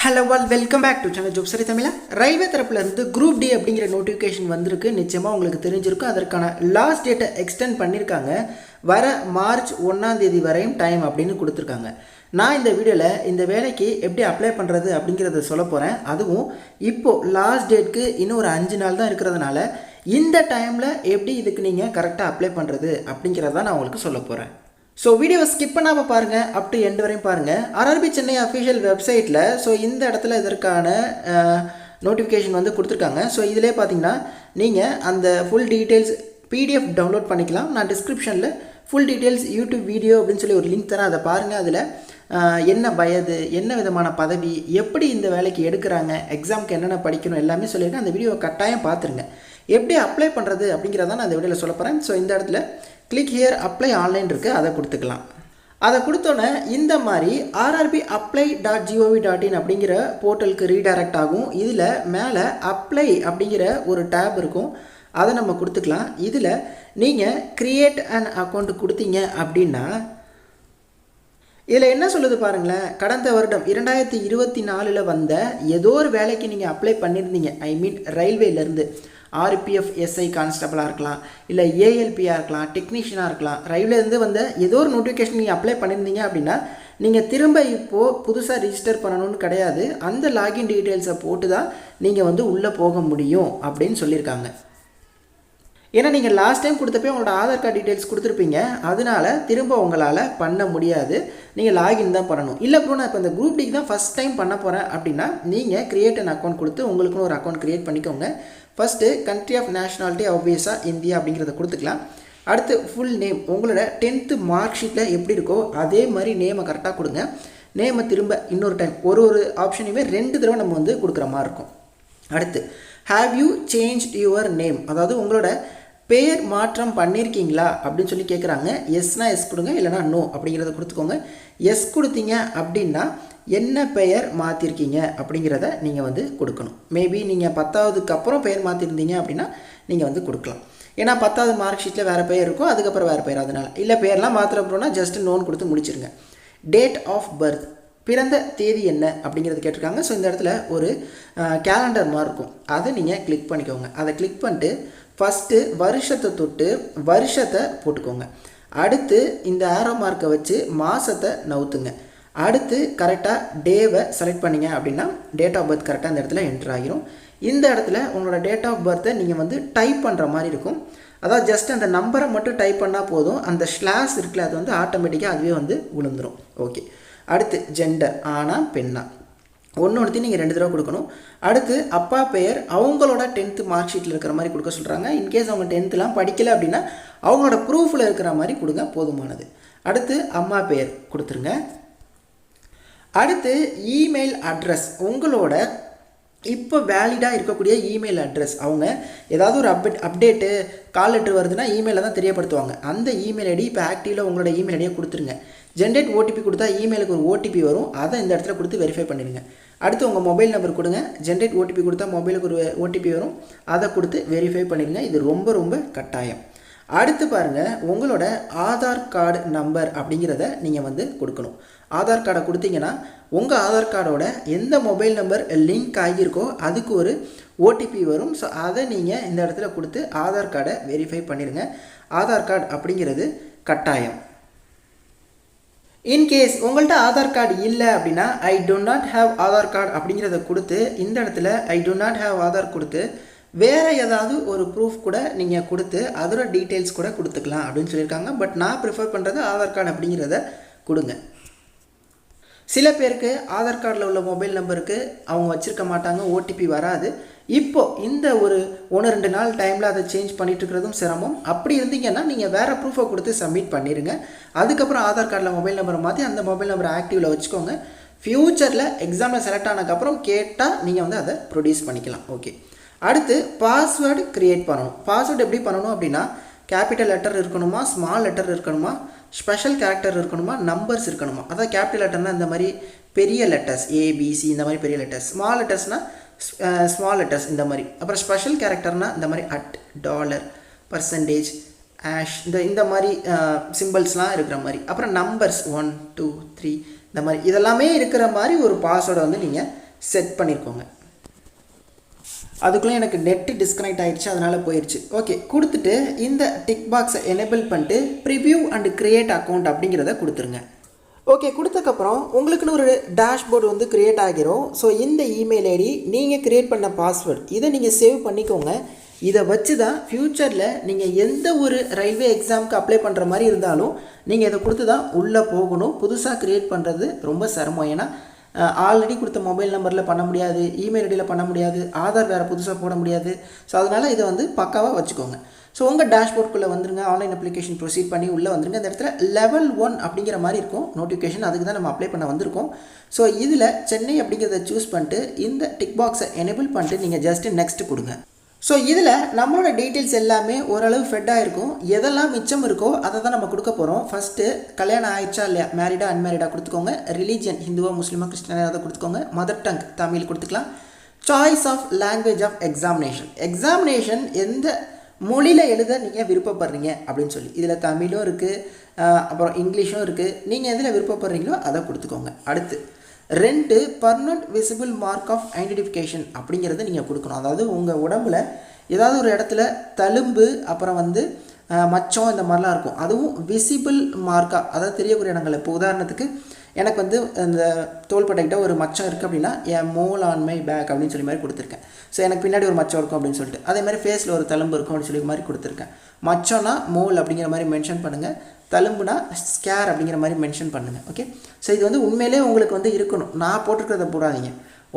Hello all welcome back to channel job சரி தமிழா. Railway தரப்புலேருந்து குரூப் டி அப்படிங்கிற நோட்டிஃபிகேஷன் வந்திருக்கு. நிச்சயமாக உங்களுக்கு தெரிஞ்சிருக்கும். அதற்கான லாஸ்ட் டேட்டை எக்ஸ்டெண்ட் பண்ணியிருக்காங்க. வர மார்ச் 1 வரையும் டைம் அப்படின்னு கொடுத்துருக்காங்க. நான் இந்த வீடியோவில் இந்த வேலைக்கு எப்படி அப்ளை பண்ணுறது அப்படிங்கிறத சொல்ல போகிறேன். அதுவும் இப்போது லாஸ்ட் டேட்க்கு இன்னும் ஒரு 5 நாள் தான் இருக்கிறதுனால இந்த டைமில் எப்படி இதுக்கு நீங்கள் கரெக்டாக அப்ளை பண்ணுறது அப்படிங்கிறத நான் உங்களுக்கு சொல்ல போகிறேன். ஸோ வீடியோவை ஸ்கிப் பண்ணாமல் பாருங்கள், அப் டு எண்ட் வரையும் பாருங்கள். ஆர்ஆர்பி சென்னை அஃபிஷியல் வெப்சைட்டில் ஸோ இந்த இடத்துல இதற்கான நோட்டிஃபிகேஷன் வந்து கொடுத்துருக்காங்க. ஸோ இதிலே பார்த்தீங்கன்னா நீங்கள் அந்த ஃபுல் டீட்டெயில்ஸ் பிடிஎஃப் டவுன்லோட் பண்ணிக்கலாம். நான் டிஸ்கிரிப்ஷனில் ஃபுல் டீட்டெயில்ஸ் யூடியூப் வீடியோ அப்படின்னு சொல்லி ஒரு லிங்க் தரேன், அதை பாருங்கள். அதில் என்ன வயது, என்ன விதமான பதவி, எப்படி இந்த வேலைக்கு எடுக்கிறாங்க, எக்ஸாமுக்கு என்னென்ன படிக்கணும் எல்லாமே சொல்லியிருக்கேன். அந்த வீடியோவை கட்டாயம் பார்த்துருங்க. எப்படி அப்ளை பண்ணுறது அப்படிங்கிறத நான் இந்த வீடியோவில் சொல்ல போகிறேன். ஸோ இந்த இடத்துல கிளிக் ஹியர் அப்ளை ஆன்லைன் இருக்குது, அதை கொடுத்துக்கலாம். அதை கொடுத்தோன்னே இந்த மாதிரி rrbapply.gov.in அப்படிங்கிற போர்ட்டலுக்கு ரீடைரக்ட் ஆகும். இதில் மேலே அப்ளை அப்படிங்கிற ஒரு டேப் இருக்கும், அதை நம்ம கொடுத்துக்கலாம். இதில் நீங்கள் க்ரியேட் அண்ட் அக்கௌண்ட் கொடுத்தீங்க அப்படின்னா இதில் என்ன சொல்லுது பாருங்களேன். கடந்த வருடம் 2024 வந்த ஏதோ ஒரு வேலைக்கு நீங்கள் அப்ளை பண்ணியிருந்தீங்க, ஐ மீன் ரயில்வேலேருந்து ஆர்பிஎஃப் எஸ்ஐ கான்ஸ்டபிளாக இருக்கலாம், இல்லை ஏஎல்பியாக இருக்கலாம், டெக்னீஷியனாக இருக்கலாம். ரயில்வேலேருந்து வந்த ஏதோ ஒரு நோட்டிஃபிகேஷன் நீங்கள் அப்ளை பண்ணியிருந்தீங்க அப்படின்னா நீங்கள் திரும்ப இப்போது புதுசாக ரிஜிஸ்டர் பண்ணணும்னு கிடையாது. அந்த லாகின் டீட்டெயில்ஸை போட்டு தான் நீங்கள் வந்து உள்ளே போக முடியும் அப்படின்னு சொல்லியிருக்காங்க. ஏன்னா நீங்கள் லாஸ்ட் டைம் கொடுத்தப்போ உங்களோட ஆதார் கார்டு டீட்டெயில்ஸ் கொடுத்துருப்பீங்க, அதனால திரும்ப உங்களால் பண்ண முடியாது. நீங்கள் லாகின் தான் பண்ணணும். இல்லை ப்ரோ, நான் இப்போ இந்த குரூப் டிக்கு தான் ஃபஸ்ட் டைம் பண்ண போகிறேன் அப்படின்னா நீங்கள் கிரியேட் அன் அக்கௌண்ட் கொடுத்து உங்களுக்குன்னு ஒரு அக்கௌண்ட் க்ரியேட் பண்ணிக்கோங்க. ஃபஸ்ட்டு கண்ட்ரி ஆஃப் நேஷ்னாலிட்டி ஆப்வியஸாக இந்தியா அப்படிங்கிறத கொடுத்துக்கலாம். அடுத்து ஃபுல் நேம், உங்களோட 10th மார்க் ஷீட்டில் எப்படி இருக்கோ அதே மாதிரி நேமை கரெக்டாக கொடுங்க. நேமை திரும்ப இன்னொரு டைம் ஒரு ஆப்ஷனையுமே 2 தடவை நம்ம வந்து கொடுக்குற மாதிரி இருக்கும். அடுத்து have you changed your name, அதாவது உங்களோட பெயர் மாற்றம் பண்ணியிருக்கீங்களா அப்படின்னு சொல்லி கேட்குறாங்க. எஸ்னா எஸ் கொடுங்க, இல்லைனா நோ அப்படிங்கிறத கொடுத்துக்கோங்க. எஸ் கொடுத்தீங்க அப்படின்னா என்ன பெயர் மாற்றிருக்கீங்க அப்படிங்கிறத நீங்கள் வந்து கொடுக்கணும். மேபி நீங்கள் 10வதுக்கு அப்புறம் பெயர் மாற்றிருந்தீங்க அப்படின்னா நீங்கள் வந்து கொடுக்கலாம். ஏன்னா 10வது மார்க் ஷீட்டில் வேறு பெயர் இருக்கும், அதுக்கப்புறம் வேறு பெயர். அதனால் இல்லை பெயர்லாம் மாற்ற அப்புறம்னா ஜஸ்ட் நோன் கொடுத்து முடிச்சிருங்க. டேட் ஆஃப் பர்த், பிறந்த தேதி என்ன அப்படிங்கிறது கேட்டிருக்காங்க. ஸோ இந்த இடத்துல ஒரு கேலண்டர் மாதிரி இருக்கும், அதை நீங்கள் கிளிக் பண்ணிக்கோங்க. அதை கிளிக் பண்ணிட்டு ஃபஸ்ட்டு வருஷத்தை தொட்டு வருஷத்தை போட்டுக்கோங்க. அடுத்து இந்த ஆரோ மார்க்கை வச்சு மாதத்தை நவுத்துங்க. அடுத்து கரெக்டாக டேவை செலக்ட் பண்ணிங்க அப்படின்னா டேட் ஆஃப் பர்த் கரெக்டாக இந்த இடத்துல என்ட்ரு ஆகிரும். இந்த இடத்துல உங்களோட டேட் ஆஃப் பர்த்தை நீங்கள் வந்து டைப் பண்ணுற மாதிரி இருக்கும். அதாவது ஜஸ்ட் அந்த நம்பரை மட்டும் டைப் பண்ணால் போதும். அந்த ஸ்லாஷ் இருக்குல்ல, அது வந்து ஆட்டோமேட்டிக்காக அதுவே வந்து விழுந்துடும். ஓகே. அடுத்து ஜெண்டர், ஆனா பெண்ணா, ஒன்று நீங்கள் 2 தடவை கொடுக்கணும். அடுத்து அப்பா பெயர் அவங்களோட 10th மார்க் ஷீட்டில் இருக்கிற மாதிரி கொடுக்க சொல்கிறாங்க. இன்கேஸ் அவங்க 10thலாம் படிக்கலை அப்படின்னா அவங்களோட ப்ரூஃபில் இருக்கிற மாதிரி கொடுங்க, போதுமானது. அடுத்து அம்மா பெயர் கொடுத்துருங்க. அடுத்து இமெயில் அட்ரஸ், உங்களோட இப்போ வேலிடாக இருக்கக்கூடிய இமெயில் அட்ரஸ். அவங்க ஏதாவது ஒரு அப்டேட்டு கால் லெட்டர் வருதுன்னா இமெயிலில் தான் தெரியப்படுத்துவாங்க. அந்த இமெயில் ஐடி இப்போ ஆக்டிவில் உங்களோட இமெயில் ஐடியை கொடுத்துருங்க. ஜென்ரேட் ஓடிபி கொடுத்தா இமெயிலுக்கு ஒரு ஓடிபி வரும், அதை இந்த இடத்துல கொடுத்து வெரிஃபை பண்ணிடுங்க. அடுத்து உங்கள் மொபைல் நம்பர் கொடுங்க. ஜென்ரேட் ஓடிபி கொடுத்தா மொபைலுக்கு ஒரு ஓடிபி வரும், அதை கொடுத்து வெரிஃபை பண்ணிடுங்க. இது ரொம்ப ரொம்ப கட்டாயம். அடுத்து பாருங்கள், உங்களோட ஆதார் கார்டு நம்பர் அப்படிங்கிறத நீங்கள் வந்து கொடுக்கணும். ஆதார் கார்டை கொடுத்தீங்கன்னா உங்கள் ஆதார் கார்டோட எந்த மொபைல் நம்பர் லிங்க் ஆகியிருக்கோ அதுக்கு ஒரு ஓடிபி வரும். ஸோ அதை நீங்கள் இந்த இடத்துல கொடுத்து ஆதார் கார்டை வெரிஃபை பண்ணிடுங்க. ஆதார் கார்டு அப்படிங்கிறது கட்டாயம். இன்கேஸ் உங்கள்கிட்ட ஆதார் கார்டு இல்லை அப்படின்னா ஐ do not have Aadhaar card அப்படிங்கிறத கொடுத்து இந்த இடத்துல ஐ do not have ஆதார் கொடுத்து வேறு ஏதாவது ஒரு ப்ரூஃப் கூட நீங்கள் கொடுத்து அதோட டீட்டெயில்ஸ் கூட கொடுத்துக்கலாம் அப்படின்னு சொல்லியிருக்காங்க. பட் நான் ப்ரிஃபர் பண்ணுறது ஆதார் கார்டு அப்படிங்கிறத கொடுங்க. சில பேருக்கு ஆதார் கார்டில் உள்ள மொபைல் நம்பருக்கு அவங்க வச்சுருக்க மாட்டாங்க, ஓடிபி வராது. இப்போது இந்த ஒரு 1-2 நாள் டைமில் அதை சேஞ்ச் பண்ணிட்டு இருக்கிறதும் சிரமம். அப்படி இருந்தீங்கன்னா நீங்கள் வேறு ப்ரூஃபை கொடுத்து சப்மிட் பண்ணிடுங்க. அதுக்கப்புறம் ஆதார் கார்டில் மொபைல் நம்பரை மாற்றி அந்த மொபைல் நம்பரை ஆக்டிவில் வச்சுக்கோங்க. ஃப்யூச்சரில் எக்ஸாமில் செலக்ட் ஆனதுக்கப்புறம் கேட்டால் நீங்கள் வந்து அதை ப்ரொடியூஸ் பண்ணிக்கலாம். ஓகே. அடுத்து பாஸ்வேர்டு க்ரியேட் பண்ணணும். பாஸ்வேர்டு எப்படி பண்ணணும் அப்படின்னா கேபிட்டல் லெட்டர் இருக்கணுமா, ஸ்மால் லெட்டர் இருக்கணுமா, ஸ்பெஷல் கேரக்டர் இருக்கணுமா, நம்பர்ஸ் இருக்கணுமா. அதாவது கேபிட்டல் லெட்டர்னால் இந்த மாதிரி பெரிய லெட்டர்ஸ் ஏபிசி இந்த மாதிரி பெரிய லெட்டர்ஸ், ஸ்மால் லெட்டர்ஸ்னால் ஸ்மால் லெட்டர்ஸ் இந்த மாதிரி, அப்புறம் ஸ்பெஷல் கேரக்டர்னால் இந்த மாதிரி அட், டாலர், பர்சன்டேஜ், ஆஷ் இந்த மாதிரி சிம்பிள்ஸ்லாம் இருக்கிற மாதிரி, அப்புறம் நம்பர்ஸ் 1 2 3 இந்த மாதிரி இதெல்லாமே இருக்கிற மாதிரி ஒரு பாஸ்வேர்டை வந்து நீங்கள் செட் பண்ணியிருக்கோங்க. அதுக்குள்ளே எனக்கு நெட்டு டிஸ்கனெக்ட் ஆகிடுச்சு, அதனால் போயிடுச்சு. ஓகே, கொடுத்துட்டு இந்த டிக் பாக்ஸை எனேபிள் பண்ணிட்டு ப்ரிவ்யூ அண்ட் க்ரியேட் அக்கௌண்ட் அப்படிங்கிறத கொடுத்துருங்க. ஓகே, கொடுத்ததுக்கப்புறம் உங்களுக்குன்னு ஒரு டேஷ்போர்டு வந்து க்ரியேட் ஆகிரும். ஸோ இந்த இமெயில் ஐடி நீங்கள் க்ரியேட் பண்ண பாஸ்வேர்டு இதை நீங்கள் சேவ் பண்ணிக்கோங்க. இதை வச்சு தான் ஃப்யூச்சரில் நீங்கள் எந்த ஒரு ரயில்வே எக்ஸாமுக்கு அப்ளை பண்ணுற மாதிரி இருந்தாலும் நீங்கள் இதை கொடுத்து தான் உள்ளே போகணும். புதுசாக க்ரியேட் பண்ணுறது ரொம்ப சிரமம். ஏன்னா ஆல்ரெடி கொடுத்த மொபைல் நம்பரில் பண்ண முடியாது, இமெயில் ஐடியில் பண்ண முடியாது, ஆதார் வேறு புதுசாக போட முடியாது. ஸோ அதனால் இதை வந்து பக்காவாக வச்சுக்கோங்க. ஸோ உங்கள் டேஷ்போர்டுக்குள்ளே வந்துருங்க, ஆன்லைன் அப்ளிகேஷன் ப்ரொசீட் பண்ணி உள்ளே வந்துருங்க. இந்த இடத்துல லெவல் 1 அப்படிங்கிற மாதிரி இருக்கும் நோட்டிஃபிகேஷன், அதுக்கு தான் நம்ம அப்ளை பண்ண வந்திருக்கோம். ஸோ இதில் சென்னை அப்படிங்கிறத சூஸ் பண்ணிட்டு இந்த டிக் பாக்ஸை எனேபிள் பண்ணிட்டு நீங்கள் ஜஸ்ட்டு நெக்ஸ்ட் கொடுங்க. ஸோ இதில் நம்மளோட டீட்டெயில்ஸ் எல்லாமே ஓரளவு ஃபெட்டாக இருக்கும். எதெல்லாம் மிச்சம் இருக்கோ அதை தான் நம்ம கொடுக்க போகிறோம். ஃபஸ்ட்டு கல்யாணம் ஆயிடுச்சா இல்லையா, மேரிடா அன்மேரிடாக கொடுத்துக்கோங்க. ரிலீஜன் ஹிந்துவா முஸ்லீமா கிறிஸ்டினா அதை கொடுத்துக்கோங்க. மதர் டங் தமிழ் கொடுத்துக்கலாம். Choice of language of examination எந்த மொழியில் எழுத நீங்கள் விருப்பப்படுறீங்க அப்படின்னு சொல்லி இதில் தமிழும் இருக்குது, அப்புறம் இங்கிலீஷும் இருக்குது. நீங்கள் எதில் விருப்பப்படுறீங்களோ அதை கொடுத்துக்கோங்க. அடுத்து 2 permanent visible mark of identification அப்படிங்கிறத நீங்கள் கொடுக்கணும். அதாவது உங்கள் உடம்புல ஏதாவது ஒரு இடத்துல தழும்பு அப்புறம் வந்து மச்சம் இந்த மாதிரிலாம் இருக்கும், அதுவும் விசிபிள் மார்க்காக, அதாவது தெரியக்கூடிய இடங்கள். இப்போ உதாரணத்துக்கு எனக்கு வந்து இந்த தோள்பட்டைக்கிட்ட ஒரு மச்சம் இருக்குது அப்படின்னா என் மோல் ஆன் மை பேக் அப்படின்னு சொல்லி மாதிரி கொடுத்துருக்கேன். ஸோ எனக்கு பின்னாடி ஒரு மச்சம் இருக்கும் அப்படின்னு சொல்லிட்டு, அதே மாதிரி ஃபேஸில் ஒரு தழும்பு இருக்கும் அப்படின்னு சொல்லி மாதிரி கொடுத்துருக்கேன். மச்சம்னா மோல் அப்படிங்கிற மாதிரி மென்ஷன் பண்ணுங்கள், தழும்புனா ஸ்கேர் அப்படிங்கிற மாதிரி மென்ஷன் பண்ணுங்கள். ஓகே, ஸோ இது வந்து உண்மையிலே உங்களுக்கு வந்து இருக்கணும், நான் போட்டிருக்கிறத போடாதீங்க.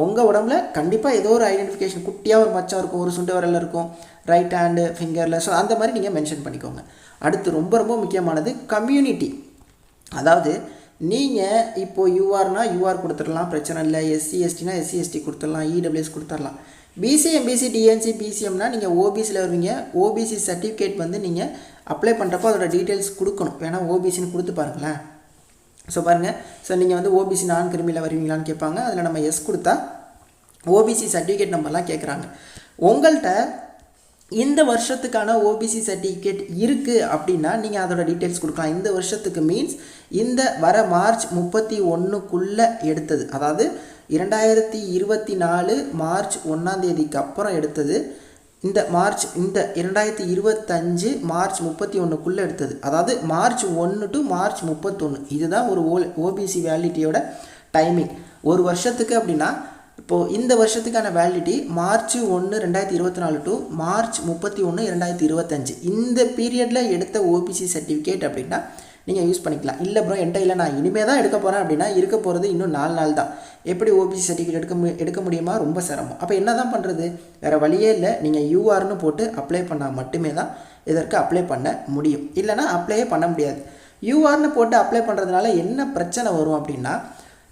உங்கள் உடம்புல கண்டிப்பாக ஏதோ ஒரு ஐடென்டிஃபிகேஷன், குட்டியாக ஒரு மச்சம் இருக்கும், ஒரு சுண்டு விரலில் இருக்கும், ரைட் ஹேண்டு ஃபிங்கரில். ஸோ அந்த மாதிரி நீங்கள் மென்ஷன் பண்ணிக்கோங்க. அடுத்து ரொம்ப ரொம்ப முக்கியமானது கம்யூனிட்டி. அதாவது நீங்கள் இப்போது யூஆர்னா யூஆர் கொடுத்துடலாம், பிரச்சனை இல்லை. எஸ்சி எஸ்டினா எஸ்சி எஸ்டி கொடுத்துடலாம், இடபிள்யூஎஸ் கொடுத்துடலாம். பிசி எம்பிசி டிஎன்சி பிசிஎம்னா நீங்கள் ஓபிசியில் வருவீங்க. ஓபிசி சர்டிஃபிகேட் வந்து நீங்கள் அப்ளை பண்ணுறப்போ அதோட டீட்டெயில்ஸ் கொடுக்கணும். வேணால் ஓபிசின்னு கொடுத்து பாருங்களேன். ஸோ பாருங்கள், ஸோ நீங்கள் வந்து ஓபிசி நான் கிரிமியில் வருவீங்களான்னு கேட்பாங்க. அதில் நம்ம எஸ் கொடுத்தா ஓபிசி சர்டிஃபிகேட் நம்பர்லாம் கேட்குறாங்க. உங்கள்கிட்ட இந்த வருஷத்துக்கான ஓபிசி சர்டிஃபிகேட் இருக்குது அப்படின்னா நீங்கள் அதோட டீட்டெயில்ஸ் கொடுக்கலாம். இந்த வருஷத்துக்கு மீன்ஸ் இந்த வர மார்ச் 31க்குள்ளே எடுத்தது, அதாவது 2024 மார்ச் 1ஆம் தேதிக்கு அப்புறம் எடுத்தது. இந்த 2025 மார்ச் 31க்குள்ளே எடுத்தது, அதாவது மார்ச் 1 டு மார்ச் 31. இதுதான் ஒரு ஓபிசி வேலிடிட்டியோட டைமிங். ஒரு வருஷத்துக்கு அப்படின்னா இப்போது இந்த வருஷத்துக்கான வேலிடிட்டி மார்ச் 1 2024 டு மார்ச் 31 2025. இந்த பீரியடில் எடுத்த ஓபிசி சர்டிஃபிகேட் அப்படின்னா நீங்கள் யூஸ் பண்ணிக்கலாம். இல்லை ப்ரோ என்கிட்ட இல்லை, நான் இனிமேல் தான் எடுக்க போகிறேன் அப்படின்னா இருக்க போகிறது இன்னும் 4 நாள் தான். எப்படி ஓபிசி சர்டிஃபிகேட் எடுக்க முடியுமா? ரொம்ப சிரமம். அப்போ என்ன தான் பண்ணுறது? வேறு வழியே இல்லை. நீங்கள் யூஆர்னு போட்டு அப்ளை பண்ணால் மட்டுமே தான் இதற்கு அப்ளை பண்ண முடியும், இல்லைனா அப்ளையே பண்ண முடியாது. யூஆர்னு போட்டு அப்ளை பண்ணுறதுனால என்ன பிரச்சனை வரும் அப்படின்னா,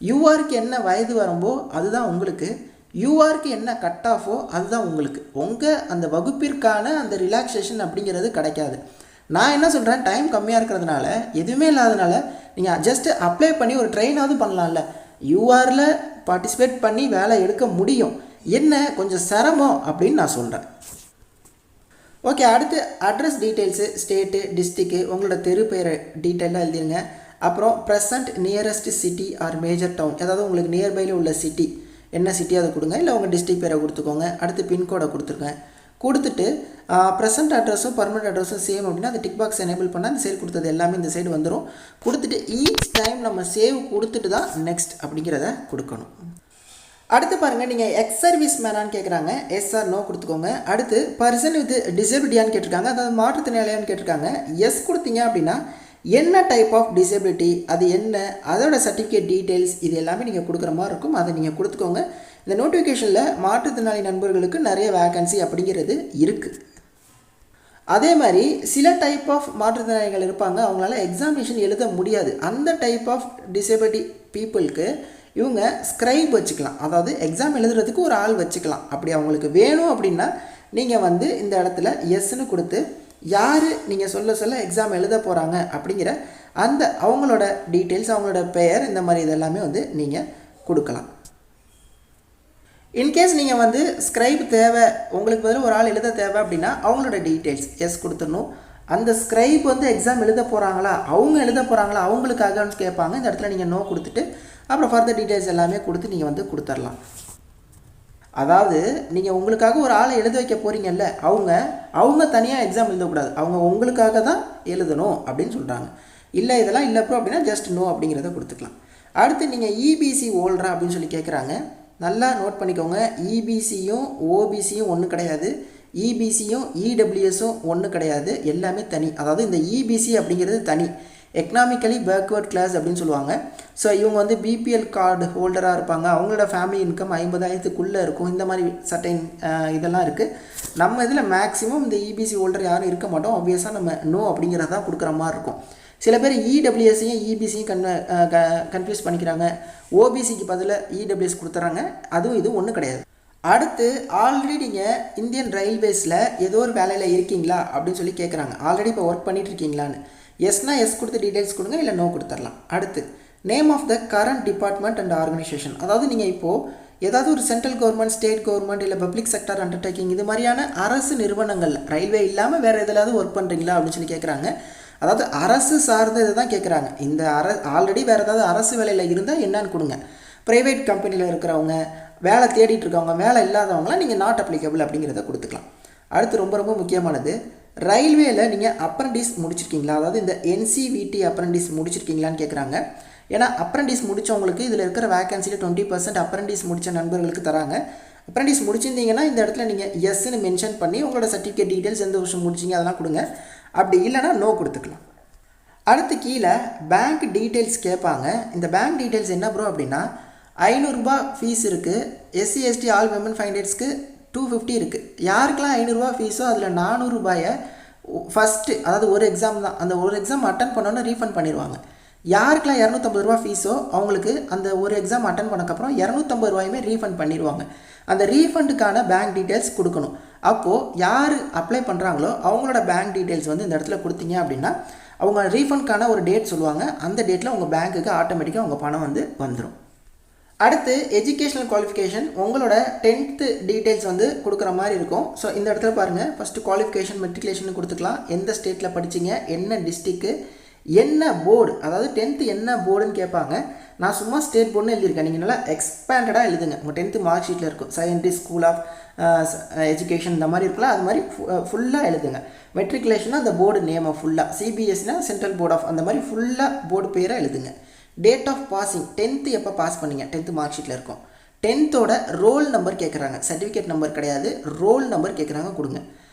யூஆருக்கு என்ன வயது வரும்போ அதுதான் உங்களுக்கு, யூஆருக்கு என்ன கட் ஆஃபோ அதுதான் உங்களுக்கு. உங்கள் அந்த வகுப்பிற்கான அந்த ரிலாக்ஸேஷன் அப்படிங்கிறது கிடைக்காது. நான் என்ன சொல்கிறேன், டைம் கம்மியாக இருக்கிறதுனால, எதுவுமே இல்லாதனால நீங்கள் ஜஸ்ட்டு அப்ளை பண்ணி ஒரு ட்ரெயினாவது பண்ணலாம்ல. யூஆரில் பார்ட்டிசிபேட் பண்ணி வேலை எடுக்க முடியும், என்ன கொஞ்சம் சிரமம் அப்படின்னு நான் சொல்கிறேன். ஓகே, அடுத்து அட்ரஸ் டீட்டெயில்ஸு, ஸ்டேட்டு, டிஸ்ட்ரிக்கு, உங்களோட தெரு பெயரை டீட்டெயிலாக எழுதிருங்க. அப்புறம் present nearest city or major town, அதாவது உங்களுக்கு நியர்பையில் உள்ள சிட்டி என்ன சிட்டி அதை கொடுங்க, இல்லை உங்கள் டிஸ்ட்ரிக் பேரை கொடுத்துக்கோங்க. அடுத்து பின்கோடை கொடுத்துருங்க. கொடுத்துட்டு ப்ரெசன்ட் அட்ரஸும் பர்மனெண்ட் அட்ரஸும் சேம் அப்படின்னா அந்த டிக் பாக்ஸ் எனேபிள் பண்ணால் அந்த சைடு கொடுத்தது எல்லாமே இந்த சைடு வந்துடும். கொடுத்துட்டு ஈச் டைம் நம்ம சேவ் கொடுத்துட்டு தான் நெக்ஸ்ட் அப்படிங்கிறத கொடுக்கணும். அடுத்து பாருங்கள், நீங்கள் எக்ஸ் சர்வீஸ் மேனான்னு கேட்குறாங்க, எஸ் ஆர் நோ கொடுத்துக்கோங்க. அடுத்து பர்சன் வித் டிசபிலிட்டியான்னு கேட்டிருக்காங்க, அதாவது மாற்றுத்திறனாளியான்னு கேட்டிருக்காங்க. எஸ் கொடுத்தீங்க அப்படின்னா என்ன டைப் ஆஃப் டிசபிலிட்டி, அது என்ன, அதோட சர்டிஃபிகேட் டீட்டெயில்ஸ் இது எல்லாமே நீங்கள் கொடுக்குற மாதிரி இருக்கும், அதை நீங்கள் கொடுத்துக்கோங்க. இந்த நோட்டிஃபிகேஷனில் மாற்றுத்திறனாளி நண்பர்களுக்கு நிறைய வேகன்சி அப்படிங்கிறது இருக்குது. அதே மாதிரி சில டைப் ஆஃப் மாற்றுத்திறனாளிகள் இருப்பாங்க, அவங்களால எக்ஸாமினேஷன் எழுத முடியாது. அந்த டைப் ஆஃப் டிசபிலிட்டி பீப்புளுக்கு இவங்க ஸ்க்ரைப் வச்சுக்கலாம், அதாவது எக்ஸாம் எழுதுறதுக்கு ஒரு ஆள் வச்சுக்கலாம். அப்படி அவங்களுக்கு வேணும் அப்படின்னா நீங்கள் வந்து இந்த இடத்துல எஸ்ன்னு கொடுத்து யார் நீங்கள் சொல்ல எக்ஸாம் எழுத போகிறாங்க அப்படிங்கிற அந்த அவங்களோட டீட்டெயில்ஸ், அவங்களோட பெயர், இந்த மாதிரி இதெல்லாமே வந்து நீங்கள் கொடுக்கலாம். இன்கேஸ் நீங்கள் வந்து ஸ்க்ரைப் தேவை, உங்களுக்கு பதில் ஒரு ஆள் எழுத தேவை அப்படின்னா அவங்களோட டீட்டெயில்ஸ் எஸ் கொடுத்துடணும். அந்த ஸ்க்ரைப் வந்து எக்ஸாம் எழுத போகிறாங்களா, அவங்க எழுத போகிறாங்களா, அவங்களுக்காகன்னு கேட்பாங்க. இந்த இடத்துல நீங்கள் நோ கொடுத்துட்டு அப்புறம் ஃபர்தர் டீட்டெயில்ஸ் எல்லாமே கொடுத்து நீங்கள் வந்து கொடுத்துடலாம். அதாவது நீங்கள் உங்களுக்காக ஒரு ஆளை எழுத வைக்க போகிறீங்கல்ல, அவங்க தனியாக எக்ஸாம் எழுதக்கூடாது, அவங்க உங்களுக்காக தான் எழுதணும் அப்படின்னு சொல்கிறாங்க. இல்லை இதெல்லாம் இல்லை ப்ரோ அப்படின்னா ஜஸ்ட் நோ அப்படிங்கிறத கொடுத்துக்கலாம். அடுத்து நீங்கள் இபிசி ஹோல்டரா அப்படின்னு சொல்லி கேட்குறாங்க. நல்லா நோட் பண்ணிக்கோங்க, இபிசியும் ஓபிசியும் ஒன்று கிடையாது, இபிசியும் இடபிள்யூஎஸும் ஒன்று கிடையாது, எல்லாமே தனி. அதாவது இந்த இபிசி அப்படிங்கிறது தனி, எக்கனாமிக்கலி பேக்வேர்ட் கிளாஸ் அப்படின்னு சொல்லுவாங்க. ஸோ இவங்க வந்து பிபிஎல் கார்டு ஹோல்டராக இருப்பாங்க, அவங்களோட ஃபேமிலி இன்கம் 50,000க்குள்ளே இருக்கும். இந்த மாதிரி சர்டைன் இதெல்லாம் இருக்குது. நம்ம இதில் மேக்ஸிமம் இந்த இபிசி ஹோல்டர் யாரும் இருக்க மாட்டோம். ஆப்வியஸாக நம்ம நோ அப்படிங்கிறதான் கொடுக்குற மாதிரி இருக்கும். சில பேர் இடபிள்யூஎஸையும் இபிசியும் கன்ஃபியூஸ் பண்ணிக்கிறாங்க. ஓபிசிக்கு பதிலாக இடபிள்யூஎஸ் கொடுத்துறாங்க, அதுவும் இது ஒன்றும் கிடையாது. அடுத்து ஆல்ரெடி நீங்கள் இந்தியன் ரயில்வேஸில் ஏதோ ஒரு வேலையில் இருக்கீங்களா அப்படின்னு சொல்லி கேட்குறாங்க. ஆல்ரெடி இப்போ ஒர்க் பண்ணிகிட்டு இருக்கீங்களான்னு. எஸ்னா எஸ் கொடுத்து டீட்டெயில்ஸ் கொடுங்க, இல்லை நோ கொடுத்துடலாம். அடுத்து name of the current department and organisation. அதாவது நீங்கள் இப்போது ஏதாவது ஒரு சென்ட்ரல் கவர்மெண்ட், ஸ்டேட் கவர்மெண்ட், இல்லை பப்ளிக் செக்டர் அண்டர்டேக்கிங் இது மாதிரியான அரசு நிறுவனங்கள், ரயில்வே இல்லாமல் வேறு எதாவது ஒர்க் பண்ணுறீங்களா அப்படின்னு சொல்லி கேட்குறாங்க. அதாவது அரசு சார்ந்த இதை தான் கேட்குறாங்க. இந்த ஆல்ரெடி வேறு ஏதாவது அரசு வேலையில் இருந்தால் என்னன்னு கொடுங்க. ப்ரைவேட் கம்பெனியில் இருக்கிறவங்க, வேலை தேடிட்டு இருக்கவங்க, வேலை இல்லாதவங்களாம் நீங்கள் நாட் அப்ளிகபிள் அப்படிங்கிறத கொடுத்துக்கலாம். அடுத்து ரொம்ப ரொம்ப முக்கியமானது, ரயில்வேல நீங்கள் அப்ரண்டிஸ் முடிச்சிருக்கீங்களா, அதாவது இந்த என்சிவிடி அப்ரண்டிஸ் முடிச்சிருக்கீங்களான்னு கேட்குறாங்க. ஏன்னா அப்ரண்டிஸ் முடித்தவங்களுக்கு இதில் இருக்கிற வேகன்சியில் 20% அப்ரண்டிஸ் முடித்த நண்பர்களுக்கு தராங்க. அப்ரண்டிஸ் முடிச்சிருந்தீங்கன்னா இந்த இடத்துல நீங்கள் எஸ்ன்னு மென்ஷன் பண்ணி உங்களோட சர்டிஃபிகேட் டீட்டெயில்ஸ் எந்த வருஷம் முடிச்சிங்க அதெல்லாம் கொடுங்க. அப்படி இல்லைனா நோ கொடுத்துக்கலாம். அடுத்து கீழே பேங்க் டீட்டெயில்ஸ் கேட்பாங்க. இந்த பேங்க் டீட்டெயில்ஸ் என்ன ப்ரோ அப்படின்னா, 500 ரூபாய் ஃபீஸ் இருக்குது. எஸ்சி எஸ்டி ஆல் விமன் ஃபைண்டர்ஸ்க்கு 250 இருக்குது. யாருக்கெல்லாம் 500 ரூபா ஃபீஸோ அதில் 400 ரூபாயை ஃபஸ்ட்டு, அதாவது ஒரு எக்ஸாம் தான், அந்த ஒரு எக்ஸாம் அட்டன் பண்ணோன்னு ரீஃபண்ட் பண்ணிடுவாங்க. யாருக்கெல்லாம் 250 ரூபா ஃபீஸோ அவங்களுக்கு அந்த ஒரு எக்ஸாம் அட்டன் பண்ணக்கப்புறம் 250 ரூபாயுமே ரீஃபண்ட் பண்ணிடுவாங்க. அந்த ரீஃபண்டுக்கான பேங்க் டீட்டெயில்ஸ் கொடுக்கணும். அப்போது யார் அப்ளை பண்ணுறாங்களோ அவங்களோட பேங்க் டீட்டெயில்ஸ் வந்து இந்த இடத்துல கொடுத்தீங்க அப்படின்னா அவங்க ரீஃபண்டுக்கான ஒரு டேட் சொல்லுவாங்க. அந்த டேட்டில் உங்கள் பேங்க்குக்கு ஆட்டோமேட்டிக்காக உங்கள் பணம் வந்து வந்துடும். அடுத்து எஜுகேஷனல் குவாலிஃபிகேஷன், உங்களோட 10th டீட்டெயில்ஸ் வந்து கொடுக்குற மாதிரி இருக்கும். ஸோ இந்த இடத்துல பாருங்கள், ஃபஸ்ட்டு குவாலிஃபிகேஷன் மெட்ரிகுலேஷன் கொடுத்துக்கலாம். எந்த ஸ்டேட்டில் படிச்சிங்க, என்ன டிஸ்ட்ரிக்கு, என்ன போர்டு, அதாவது 10th என்ன போர்டுன்னு கேட்பாங்க. நான் சும்மா ஸ்டேட் போர்டுன்னு எழுதியிருக்கேன். நீங்கள் நல்லா எக்ஸ்பேண்டடாக எழுதுங்க. உங்கள் 10th மார்க் ஷீட்டில் இருக்கும், சயின்டிஸ்ட் ஸ்கூல் ஆஃப் எஜுகேஷன் இந்த மாதிரி இருக்கலாம், அது மாதிரி ஃபுல்லாக எழுதுங்க. மெட்ரிகுலேஷனாக அந்த போர்டு நேமை ஃபுல்லாக, சிபிஎஸ்சினா சென்ட்ரல் போர்ட் ஆஃப், அந்த மாதிரி ஃபுல்லாக போர்டு பேரை எழுதுங்க. டேட் ஆஃப் பாசிங், 10th எப்போ பாஸ் பண்ணீங்க, 10th மார்க் ஷீட்டில் இருக்கும். 10th ரோல் நம்பர் கேட்குறாங்க, சர்டிஃபிகேட் நம்பர் கிடையாது, ரோல் நம்பர் கேட்குறாங்க, கொடுங்க.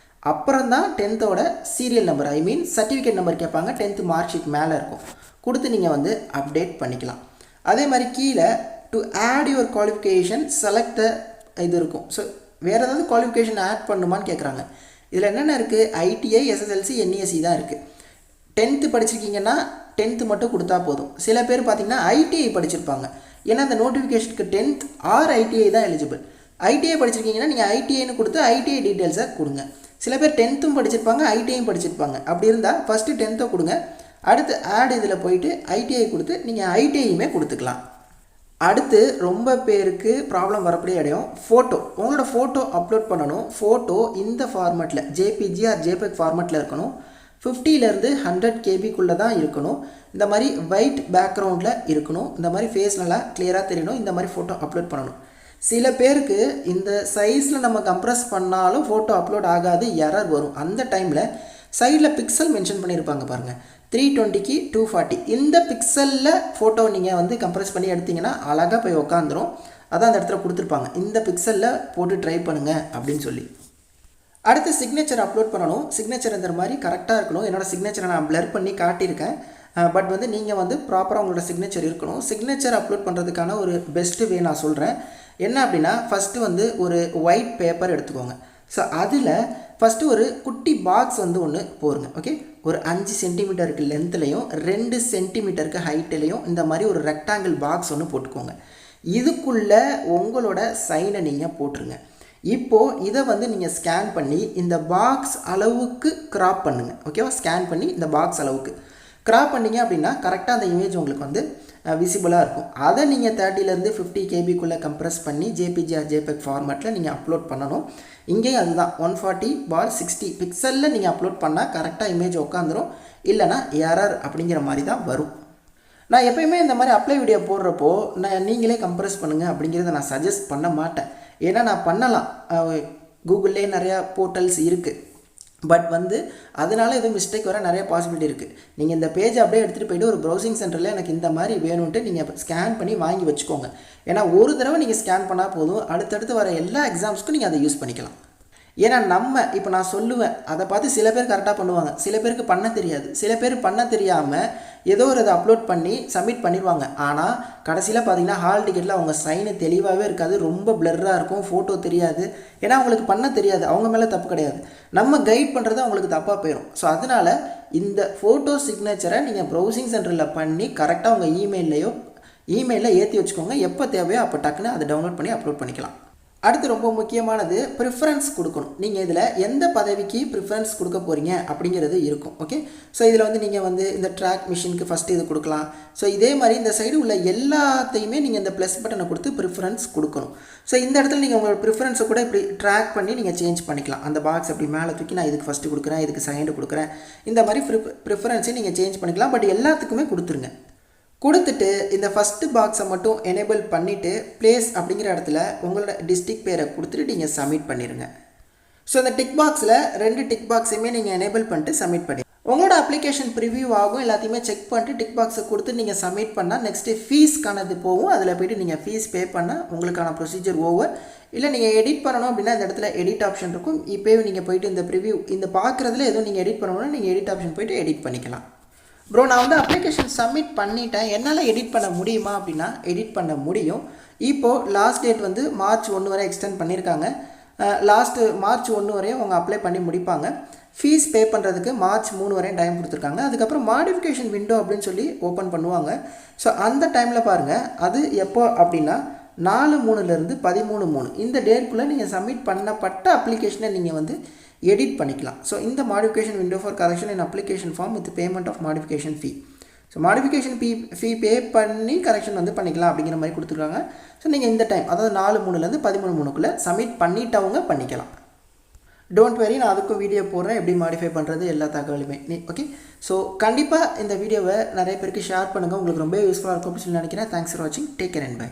அப்புறம் தான் 10th சீரியல் நம்பர், ஐ மீன் சர்டிஃபிகேட் நம்பர் கேட்பாங்க. 10th மார்க் ஷீட் மேலே இருக்கும், கொடுத்து நீங்கள் வந்து அப்டேட் பண்ணிக்கலாம். அதே மாதிரி கீழே to add your qualification select இது இருக்கும். ஸோ வேறு ஏதாவது குவாலிஃபிகேஷன் ஆட் பண்ணுமான்னு கேட்குறாங்க. இதில் என்னென்ன இருக்குது, ஐடிஐ, எஸ்எஸ்எல்சி, என்இஎஸ்சி தான் இருக்குது. 10th படிச்சிருக்கீங்கன்னா 10th மட்டும் கொடுத்தா போதும். சில பேர் பார்த்திங்கன்னா ஐடிஐ படிச்சிருப்பாங்க. ஏன்னா அந்த நோட்டிஃபிகேஷனுக்கு 10th ஆர் ஐடிஐ தான் எலிஜிபிள். ஐடிஐ படிச்சிருக்கீங்கன்னா நீங்கள் ஐடிஐன்னு கொடுத்து ஐடிஐ டீட்டெயில்ஸை கொடுங்க. சில பேர் 10th படிச்சிருப்பாங்க, ஐடிஐயும் படிச்சிருப்பாங்க. அப்படி இருந்தால் ஃபஸ்ட்டு 10th கொடுங்க, அடுத்து ஆட் இதில் போயிட்டு ஐடிஐ கொடுத்து நீங்கள் ஐடிஐயுமே கொடுத்துக்கலாம். அடுத்து ரொம்ப பேருக்கு ப்ராப்ளம் வரக்கூடிய இடம் ஃபோட்டோ. உங்களோட ஃபோட்டோ அப்லோட் பண்ணணும். ஃபோட்டோ இந்த ஃபார்மேட்டில் ஜேபிஜி ஆர் ஜேபெக் ஃபார்மேட்டில் இருக்கணும். 50லேருந்து 100 கேபிக்குள்ளே தான் இருக்கணும். இந்த மாதிரி ஒயிட் பேக்ரவுண்டில் இருக்கணும். இந்த மாதிரி ஃபேஸ் நல்லா கிளியராக தெரியணும். இந்த மாதிரி ஃபோட்டோ அப்லோட் பண்ணணும். சில பேருக்கு இந்த சைஸில் நம்ம கம்ப்ரஸ் பண்ணாலும் ஃபோட்டோ அப்லோட் ஆகாது, எரர் வரும். அந்த டைமில் சைடில் பிக்சல் மென்ஷன் பண்ணியிருப்பாங்க பாருங்கள், 320க்கு 240. இந்த பிக்சலில் ஃபோட்டோ நீங்கள் வந்து கம்ப்ரஸ் பண்ணி எடுத்திங்கன்னா அழகாக போய் உக்காந்துரும். அதான் அந்த இடத்துல கொடுத்துருப்பாங்க, இந்த பிக்சலில் போட்டு ட்ரை பண்ணுங்கள் அப்படின்னு சொல்லி. அடுத்து சிக்னேச்சர் அப்லோட் பண்ணணும். சிக்னேச்சர் இந்த மாதிரி கரெக்டாக இருக்கணும். என்னோடய சிக்னேச்சரை நான் பிளர் பண்ணி காட்டியிருக்கேன். பட் வந்து நீங்கள் வந்து ப்ராப்பராக உங்களோட சிக்னேச்சர் இருக்கணும். சிக்னேச்சர் அப்லோட் பண்ணுறதுக்கான ஒரு பெஸ்ட்டு வே நான் சொல்கிறேன். என்ன அப்படின்னா, ஃபஸ்ட்டு வந்து ஒரு ஒயிட் பேப்பர் எடுத்துக்கோங்க. ஸோ அதில் ஃபஸ்ட்டு ஒரு குட்டி பாக்ஸ் வந்து ஒன்று போடுங்க. ஓகே, ஒரு 5 சென்டிமீட்டருக்கு லென்த்துலையும் 2 சென்டிமீட்டருக்கு ஹைட்லேயும் இந்த மாதிரி ஒரு ரெக்டாங்கிள் பாக்ஸ் ஒன்று போட்டுக்கோங்க. இதுக்குள்ளே உங்களோட சைனை நீங்கள் போட்டுருங்க. இப்போது இதை வந்து நீங்கள் ஸ்கேன் பண்ணி இந்த பாக்ஸ் அளவுக்கு க்ராப் பண்ணுங்கள். ஓகேவா, ஸ்கேன் பண்ணி இந்த பாக்ஸ் அளவுக்கு க்ராப் பண்ணிங்க அப்படின்னா கரெக்டாக அந்த இமேஜ் உங்களுக்கு வந்து விசிபிளாக இருக்கும். அதை நீங்கள் 30லேருந்து 50 கேபிக்குள்ளே கம்ப்ரஸ் பண்ணி ஜேபிஜி ஆர் ஜேபெக் ஃபார்மேட்டில் நீங்கள் அப்லோட் பண்ணணும். இங்கேயும் அதுதான் 140/60 பிக்சலில் நீங்கள் அப்லோட் பண்ணால் கரெக்டாக இமேஜ் உட்காந்துரும், இல்லைனா எரர் அப்படிங்கிற மாதிரி தான் வரும். நான் எப்போயுமே இந்த மாதிரி அப்ளை வீடியோ போடுறப்போ நீங்களே கம்ப்ரஸ் பண்ணுங்கள் அப்படிங்கிறத நான் சஜஸ்ட் பண்ண மாட்டேன். ஏன்னா நான் பண்ணலாம், கூகுள்லேயே நிறையா போர்ட்டல்ஸ் இருக்குது. பட் வந்து அதனால எதுவும் மிஸ்டேக் வர நிறைய பாசிபிலிட்டி இருக்குது. நீங்கள் இந்த பேஜ் அப்படியே எடுத்துகிட்டு போய்ட்டு ஒரு ப்ரௌசிங் சென்டரில் எனக்கு இந்த மாதிரி வேணும்ன்ட்டு நீங்கள் ஸ்கேன் பண்ணி வாங்கி வச்சுக்கோங்க. ஏன்னா ஒரு தடவை நீங்கள் ஸ்கேன் பண்ணால் போதும், அடுத்தடுத்து வர எல்லா எக்ஸாம்ஸ்க்கும் நீங்கள் அதை யூஸ் பண்ணிக்கலாம். ஏன்னா இப்போ நான் சொல்லுவேன், அதை பார்த்து சில பேர் கரெக்டாக பண்ணுவாங்க, சில பேருக்கு பண்ண தெரியாது. சில பேர் பண்ண தெரியாமல் ஏதோ ஒரு அதை அப்லோட் பண்ணி சப்மிட் பண்ணிடுவாங்க. ஆனால் கடைசியில் பார்த்தீங்கன்னா ஹால் டிக்கெட்டில் அவங்க சைனு தெளிவாகவே இருக்காது, ரொம்ப பிளர்ராக இருக்கும், ஃபோட்டோ தெரியாது. ஏன்னா அவங்களுக்கு பண்ண தெரியாது, அவங்க மேலே தப்பு கிடையாது, நம்ம கைட் பண்ணுறது அவங்களுக்கு தப்பாக போயிடும். ஸோ அதனால் இந்த ஃபோட்டோ சிக்னேச்சரை நீங்கள் ப்ரௌசிங் சென்டரில் பண்ணி கரெக்டாக உங்கள் இமெயிலில் ஏற்றி வச்சுக்கோங்க. எப்போ தேவையோ அப்போ டக்குன்னு அதை டவுன்லோட் பண்ணி அப்லோட் பண்ணிக்கலாம். அடுத்து ரொம்ப முக்கியமானது ப்ரிஃபரன்ஸ் கொடுக்கணும். நீங்கள் இதில் எந்த பதவிக்கு ப்ரிஃபரன்ஸ் கொடுக்க போகிறீங்க அப்படிங்கிறது இருக்கும். ஓகே, ஸோ இதில் வந்து நீங்கள் வந்து இந்த ட்ராக் மிஷினுக்கு ஃபஸ்ட்டு இது கொடுக்கலாம். ஸோ இதே மாதிரி இந்த சைடு உள்ள எல்லாத்தையுமே நீங்கள் இந்த ப்ளஸ் பட்டனை கொடுத்து ப்ரிஃபரன்ஸ் கொடுக்கணும். ஸோ இந்த இடத்துல நீங்கள் உங்களோட ப்ரிஃபரன்ஸை கூட இப்படி ட்ராக் பண்ணி நீங்கள் சேஞ்ச் பண்ணிக்கலாம். அந்த பாக்ஸ் அப்படி மேலே தூக்கி நான் இதுக்கு ஃபஸ்ட்டு கொடுக்குறேன், இதுக்கு செகண்டு கொடுக்குறேன், இந்த மாதிரி ப்ரிஃபரன்ஸையும் நீங்கள் சேஞ்ச் பண்ணிக்கலாம். பட் எல்லாத்துக்குமே கொடுத்துருங்க. கொடுத்துட்டு இந்த ஃபஸ்ட்டு பாக்ஸை மட்டும் எனேபிள் பண்ணிவிட்டு ப்ளேஸ் அப்படிங்கிற இடத்துல உங்களோட டிஸ்ட்ரிக்ட் பேரை கொடுத்துட்டு நீங்கள் சப்மிட் பண்ணிடுங்க. ஸோ இந்த டிக் பாக்ஸில் 2 டிக் பாக்ஸையுமே நீங்கள் எனேபிள் பண்ணிட்டு சப்மிட் பண்ணி உங்களோட அப்ளிகேஷன் ப்ரிவியூ ஆகும். எல்லாத்தையுமே செக் பண்ணிட்டு டிக் பாக்ஸை கொடுத்து நீங்கள் சப்மிட் பண்ணால் நெக்ஸ்ட்டு ஃபீஸ்க்கானது போகும். அதில் போய்ட்டு நீங்கள் ஃபீஸ் பே பண்ணால் உங்களுக்கான ப்ரொசீஜர் ஓவர். இல்லை நீங்கள் எடிட் பண்ணணும் அப்படின்னா இந்த இடத்துல எடிட் ஆப்ஷன் இருக்கும். இப்போயே நீங்கள் போய்ட்டு இந்த ப்ரிவியூ இந்த பார்க்குறதுல எதுவும் நீங்கள் எடிட் பண்ணணும்னா நீங்கள் எடிட் ஆப்ஷன் போய்ட்டு எடிட் பண்ணிக்கலாம். ப்ரோ, நான் வந்து அப்ளிகேஷன் சப்மிட் பண்ணிட்டேன், என்னால் எடிட் பண்ண முடியுமா அப்படின்னா எடிட் பண்ண முடியும். இப்போது லாஸ்ட் டேட் வந்து மார்ச் 1 வரை எக்ஸ்டெண்ட் பண்ணியிருக்காங்க. மார்ச் 1 வரையும் அவங்க அப்ளை பண்ணி முடிப்பாங்க. ஃபீஸ் பே பண்ணுறதுக்கு மார்ச் 3 வரையும் டைம் கொடுத்துருக்காங்க. அதுக்கப்புறம் மாடிஃபிகேஷன் விண்டோ அப்படின்னு சொல்லி ஓப்பன் பண்ணுவாங்க. ஸோ அந்த டைமில் பாருங்கள், அது எப்போ அப்படின்னா 4/3 13/3 இந்த டேட்குள்ளே நீங்கள் சப்மிட் பண்ணப்பட்ட அப்ளிகேஷனை நீங்கள் வந்து எடிட் பண்ணிக்கலாம். ஸோ இந்த modification window for correction in application form with payment of modification fee. So modification fee pay பண்ணி கரெக்ஷன் வந்து பண்ணிக்கலாம் அப்படிங்கிற மாதிரி கொடுத்துருக்காங்க. ஸோ நீங்கள் இந்த டைம் அதாவது 4/3 13/3 சப்மிட் பண்ணிட்டவங்க பண்ணிக்கலாம். டோன்ட் வெரி, நான் அதுக்கும் வீடியோ போடுறேன் எப்படி மாடிஃபை பண்ணுறது எல்லா தகவலுமே. ஓகே, ஸோ கண்டிப்பாக இந்த வீடியோவை நிறைய பேருக்கு ஷேர் பண்ணுங்கள், உங்களுக்கு ரொம்ப யூஸ்ஃபுல்லாக இருக்கும் அப்படின்னு சொல்லி நினைக்கிறேன். தேங்க்ஸ் ஃபார் வாட்சிங், டேக் கேர் அண்ட் பை.